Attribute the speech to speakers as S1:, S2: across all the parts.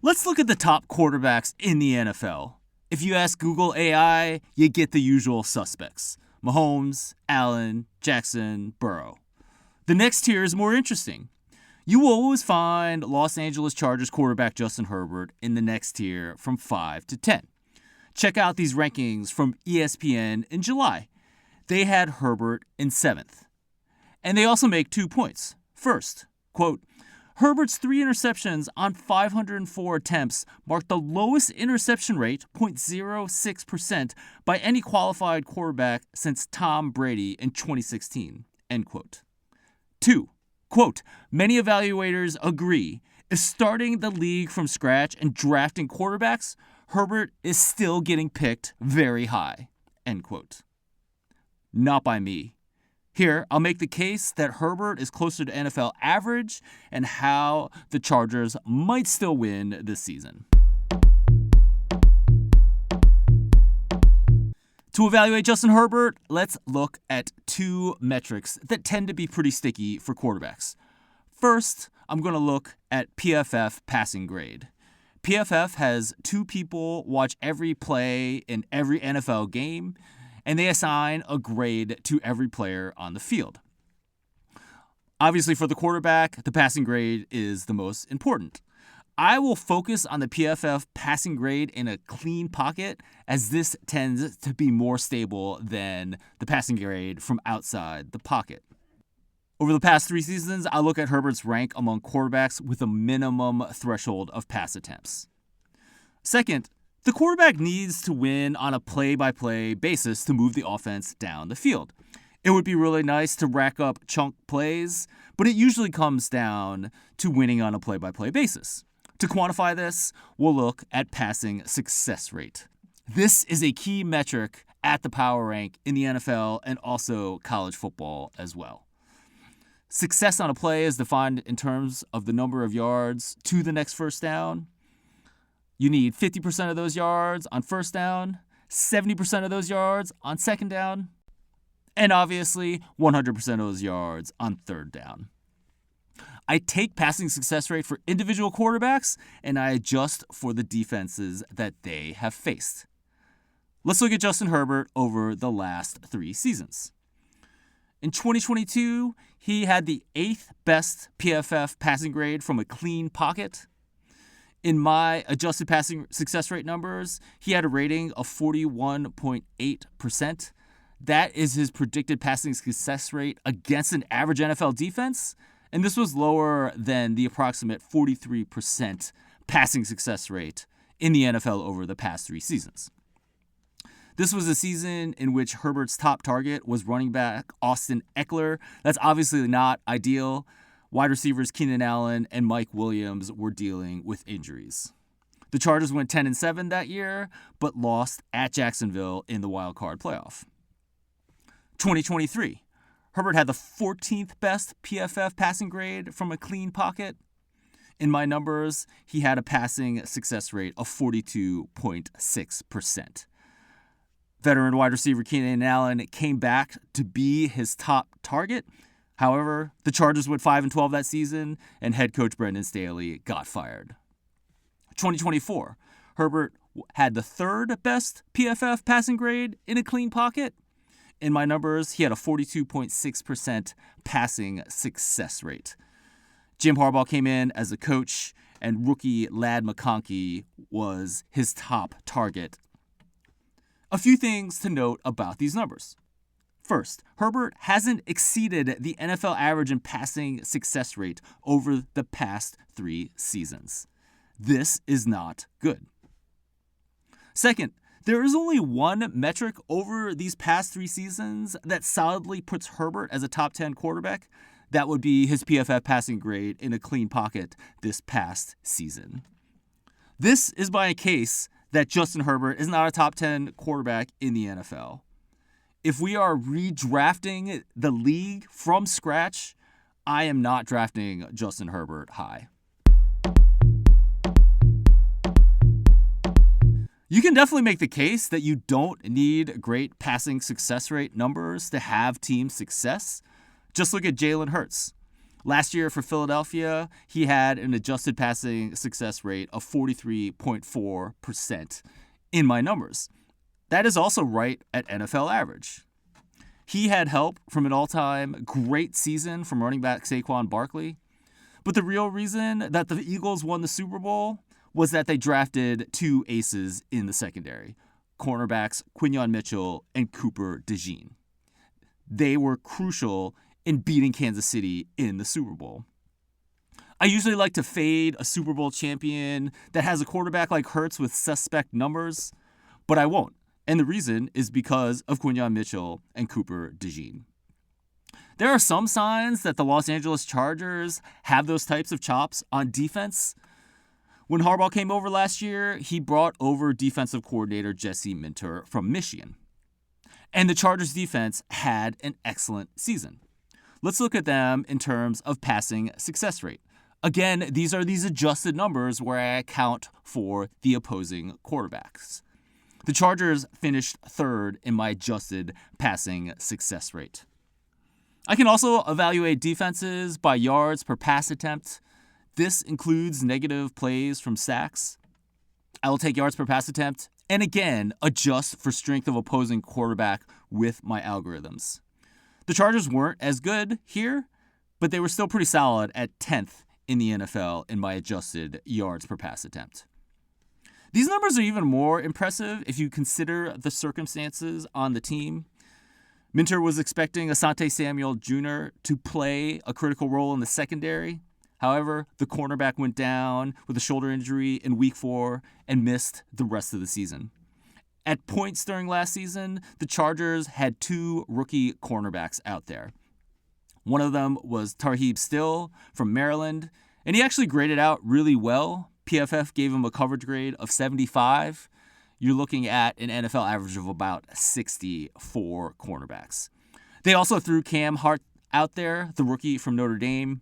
S1: Let's look at the top quarterbacks in the NFL. If you ask Google AI, you get the usual suspects: Mahomes, Allen, Jackson, Burrow. The next tier is more interesting. You will always find Los Angeles Chargers quarterback Justin Herbert in the next tier from 5 to 10. Check out these rankings from ESPN in July. They had Herbert in 7th. And they also make 2 points. First, quote, Herbert's 3 interceptions on 504 attempts marked the lowest interception rate, 0.06%, by any qualified quarterback since Tom Brady in 2016, end quote. 2, quote, many evaluators agree, if starting the league from scratch and drafting quarterbacks, Herbert is still getting picked very high, end quote. Not by me. Here, I'll make the case that Herbert is closer to NFL average and how the Chargers might still win this season. To evaluate Justin Herbert, let's look at 2 metrics that tend to be pretty sticky for quarterbacks. First, I'm going to look at PFF passing grade. PFF has 2 people watch every play in every NFL game, and they assign a grade to every player on the field. Obviously, for the quarterback, the passing grade is the most important. I will focus on the PFF passing grade in a clean pocket, as this tends to be more stable than the passing grade from outside the pocket. Over the past 3 seasons, I look at Herbert's rank among quarterbacks with a minimum threshold of pass attempts. Second, the quarterback needs to win on a play-by-play basis to move the offense down the field. It would be really nice to rack up chunk plays, but it usually comes down to winning on a play-by-play basis. To quantify this, we'll look at passing success rate. This is a key metric at the power rank in the NFL and also college football as well. Success on a play is defined in terms of the number of yards to the next first down. You need 50% of those yards on first down, 70% of those yards on second down, and obviously 100% of those yards on third down. I take passing success rate for individual quarterbacks, and I adjust for the defenses that they have faced. Let's look at Justin Herbert over the last 3 seasons. In 2022, he had the 8th best PFF passing grade from a clean pocket. In my adjusted passing success rate numbers, he had a rating of 41.8%. That is his predicted passing success rate against an average NFL defense, and this was lower than the approximate 43% passing success rate in the NFL over the past 3 seasons. This was a season in which Herbert's top target was running back Austin Eckler. That's obviously not ideal. Wide receivers Keenan Allen and Mike Williams were dealing with injuries. The Chargers went 10-7 that year, but lost at Jacksonville in the wild card playoff. 2023, Herbert had the 14th best PFF passing grade from a clean pocket. In my numbers, he had a passing success rate of 42.6%. Veteran wide receiver Keenan Allen came back to be his top target. However, the Chargers went 5-12 that season, and head coach Brendan Staley got fired. 2024, Herbert had the 3rd best PFF passing grade in a clean pocket. In my numbers, he had a 42.6% passing success rate. Jim Harbaugh came in as a coach, and rookie Ladd McConkey was his top target. A few things to note about these numbers. First, Herbert hasn't exceeded the NFL average in passing success rate over the past 3 seasons. This is not good. Second, there is only one metric over these past 3 seasons that solidly puts Herbert as a top 10 quarterback. That would be his PFF passing grade in a clean pocket this past season. This is by a case that Justin Herbert is not a top 10 quarterback in the NFL. If we are redrafting the league from scratch, I am not drafting Justin Herbert high. You can definitely make the case that you don't need great passing success rate numbers to have team success. Just look at Jalen Hurts. Last year for Philadelphia, he had an adjusted passing success rate of 43.4% in my numbers. That is also right at NFL average. He had help from an all-time great season from running back Saquon Barkley. But the real reason that the Eagles won the Super Bowl was that they drafted two aces in the secondary, cornerbacks Quinyon Mitchell and Cooper DeJean. They were crucial in beating Kansas City in the Super Bowl. I usually like to fade a Super Bowl champion that has a quarterback like Hurts with suspect numbers, but I won't. And the reason is because of Quinyon Mitchell and Cooper DeJean. There are some signs that the Los Angeles Chargers have those types of chops on defense. When Harbaugh came over last year, he brought over defensive coordinator Jesse Minter from Michigan. And the Chargers defense had an excellent season. Let's look at them in terms of passing success rate. Again, these are these adjusted numbers where I account for the opposing quarterbacks. The Chargers finished third in my adjusted passing success rate. I can also evaluate defenses by yards per pass attempt. This includes negative plays from sacks. I will take yards per pass attempt and again adjust for strength of opposing quarterback with my algorithms. The Chargers weren't as good here, but they were still pretty solid at 10th in the NFL in my adjusted yards per pass attempt. These numbers are even more impressive if you consider the circumstances on the team. Minter was expecting Asante Samuel Jr. to play a critical role in the secondary. However, the cornerback went down with a shoulder injury in Week 4 and missed the rest of the season. At points during last season, the Chargers had two rookie cornerbacks out there. One of them was Tarheeb Still from Maryland, and he actually graded out really well. PFF gave him a coverage grade of 75. You're looking at an NFL average of about 60 for cornerbacks. They also threw Cam Hart out there, the rookie from Notre Dame.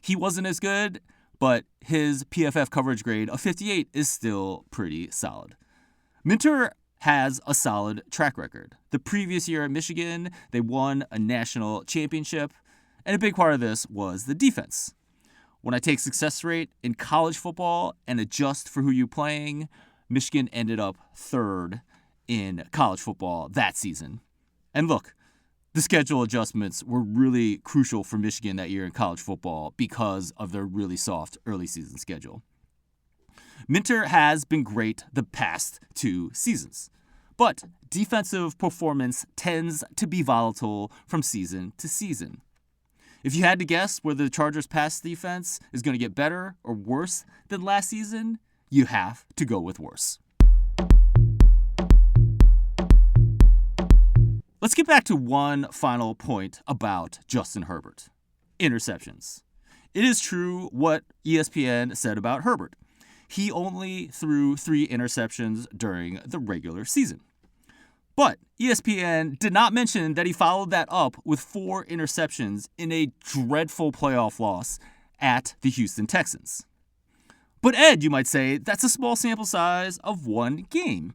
S1: He wasn't as good, but his PFF coverage grade of 58 is still pretty solid. Minter has a solid track record. The previous year at Michigan, they won a national championship, and a big part of this was the defense. When I take success rate in college football and adjust for who you're playing, Michigan ended up third in college football that season. And look, the schedule adjustments were really crucial for Michigan that year in college football because of their really soft early season schedule. Minter has been great the past two seasons, but defensive performance tends to be volatile from season to season. If you had to guess whether the Chargers' pass defense is going to get better or worse than last season, you have to go with worse. Let's get back to one final point about Justin Herbert. Interceptions. It is true what ESPN said about Herbert. He only threw 3 interceptions during the regular season. But ESPN did not mention that he followed that up with 4 interceptions in a dreadful playoff loss at the Houston Texans. But Ed, you might say, that's a small sample size of one game.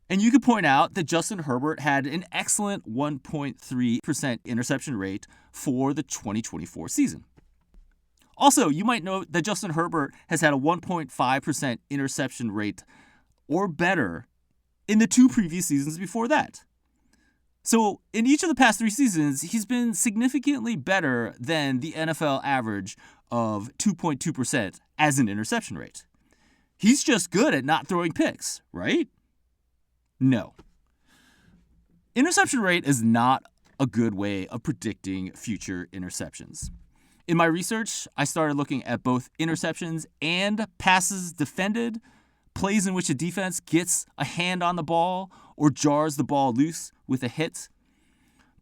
S1: And you could point out that Justin Herbert had an excellent 1.3% interception rate for the 2024 season. Also, you might note that Justin Herbert has had a 1.5% interception rate or better in the 2 previous seasons before that. So in each of the past 3 seasons, he's been significantly better than the NFL average of 2.2% as an interception rate. He's just good at not throwing picks, right? No. Interception rate is not a good way of predicting future interceptions. In my research, I started looking at both interceptions and passes defended, plays in which a defense gets a hand on the ball or jars the ball loose with a hit.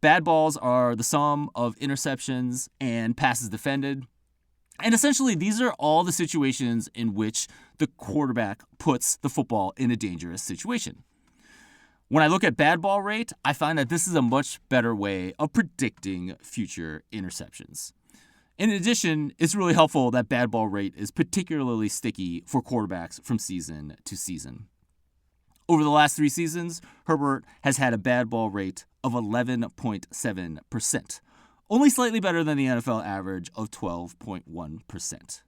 S1: Bad balls are the sum of interceptions and passes defended. And essentially, these are all the situations in which the quarterback puts the football in a dangerous situation. When I look at bad ball rate, I find that this is a much better way of predicting future interceptions. In addition, it's really helpful that bad ball rate is particularly sticky for quarterbacks from season to season. Over the last 3 seasons, Herbert has had a bad ball rate of 11.7%. only slightly better than the NFL average of 12.1%.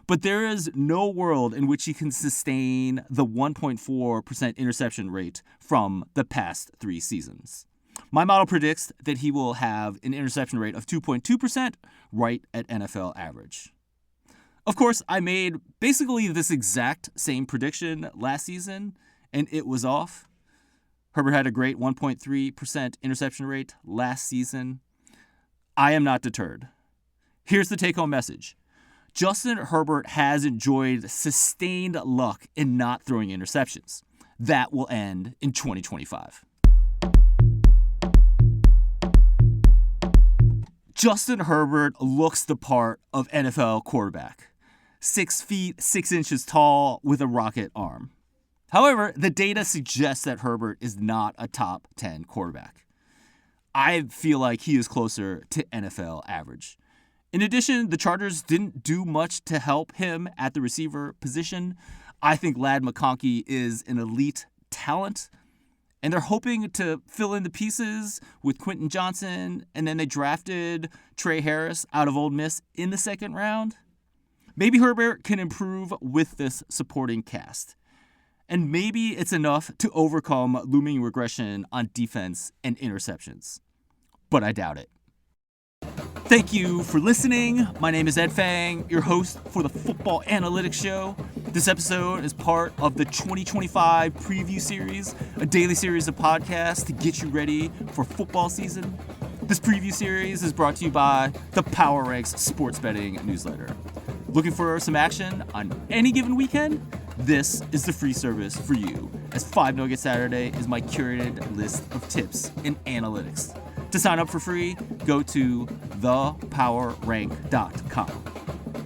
S1: But there is no world in which he can sustain the 1.4% interception rate from the past 3 seasons. My model predicts that he will have an interception rate of 2.2%, right at NFL average. Of course, I made basically this exact same prediction last season, and it was off. Herbert had a great 1.3% interception rate last season. I am not deterred. Here's the take-home message. Justin Herbert has enjoyed sustained luck in not throwing interceptions. That will end in 2025. Justin Herbert looks the part of NFL quarterback. 6 feet, 6 inches tall with a rocket arm. However, the data suggests that Herbert is not a top 10 quarterback. I feel like he is closer to NFL average. In addition, the Chargers didn't do much to help him at the receiver position. I think Ladd McConkey is an elite talent, and they're hoping to fill in the pieces with Quentin Johnson, and then they drafted Trey Harris out of Ole Miss in the 2nd round. Maybe Herbert can improve with this supporting cast. And maybe it's enough to overcome looming regression on defense and interceptions. But I doubt it. Thank you for listening. My name is Ed Fang, your host for the Football Analytics Show. This episode is part of the 2025 Preview Series, a daily series of podcasts to get you ready for football season. This preview series is brought to you by the Power Ranks Sports Betting Newsletter. Looking for some action on any given weekend? This is the free service for you, as 5 Nugget Saturday is my curated list of tips and analytics. To sign up for free, go to thepowerrank.com.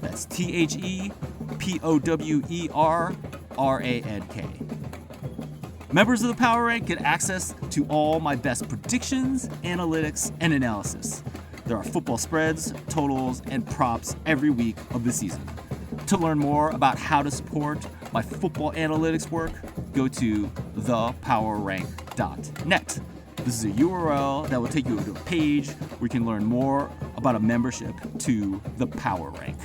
S1: That's ThePowerRank. Members of the Power Rank get access to all my best predictions, analytics, and analysis. There are football spreads, totals, and props every week of the season. To learn more about how to support my football analytics work, go to thepowerrank.net. This is a URL that will take you to a page where you can learn more about a membership to the Power Rank.